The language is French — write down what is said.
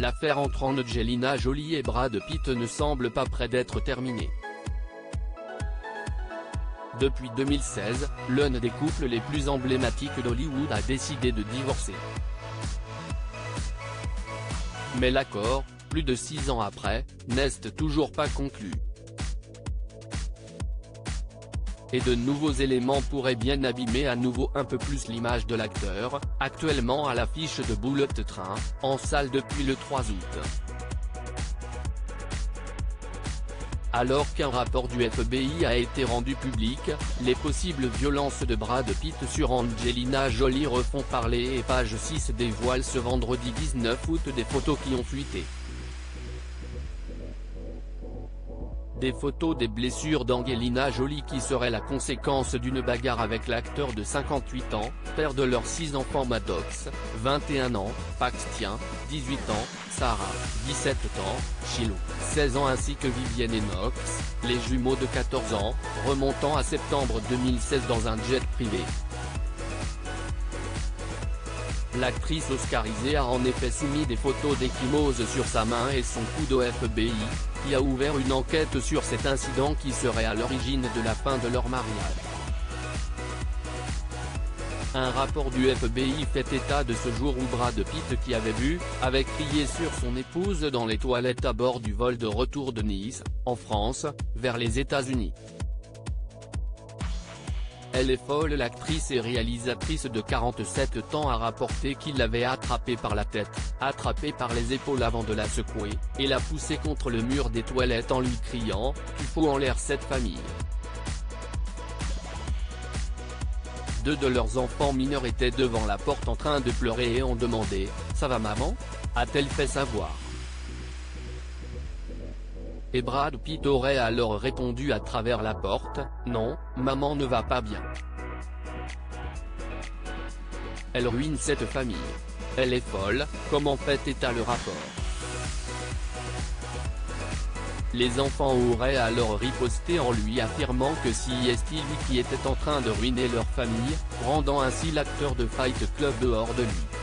l'affaire entre Angelina Jolie et Brad Pitt ne semble pas près d'être terminée. Depuis 2016, l'un des couples les plus emblématiques d'Hollywood a décidé de divorcer. Mais l'accord, plus de 6 ans après, n'est toujours pas conclu. Et de nouveaux éléments pourraient bien abîmer à nouveau un peu plus l'image de l'acteur, actuellement à l'affiche de Bullet Train, en salle depuis le 3 août. Alors qu'un rapport du FBI a été rendu public, les possibles violences de Brad Pitt sur Angelina Jolie refont parler et Page 6 dévoile ce vendredi 19 août des photos qui ont fuité. Des photos des blessures d'Angelina Jolie qui seraient la conséquence d'une bagarre avec l'acteur de 58 ans, père de leurs 6 enfants Maddox, 21 ans, Paxton, 18 ans, Sarah, 17 ans, Shiloh, 16 ans ainsi que Vivienne et Knox, les jumeaux de 14 ans, remontant à septembre 2016 dans un jet privé. L'actrice oscarisée a en effet soumis des photos d'échymose sur sa main et son coude au FBI, qui a ouvert une enquête sur cet incident qui serait à l'origine de la fin de leur mariage. Un rapport du FBI fait état de ce jour où Brad Pitt qui avait crié sur son épouse dans les toilettes à bord du vol de retour de Nice, en France, vers les États-Unis. Elle est folle. L'actrice et réalisatrice de 47 ans a rapporté qu'il l'avait attrapée par la tête, attrapée par les épaules avant de la secouer, et l'a poussée contre le mur des toilettes en lui criant « Tu fous en l'air cette famille ». 2 de leurs enfants mineurs étaient devant la porte en train de pleurer et ont demandé « Ça va maman ?» a-t-elle fait savoir. Et Brad Pitt aurait alors répondu à travers la porte « Non, maman ne va pas bien. Elle ruine cette famille. Elle est folle », comme en fait état le rapport. Les enfants auraient alors riposté en lui affirmant que c'est lui qui était en train de ruiner leur famille, rendant ainsi l'acteur de Fight Club dehors de lui.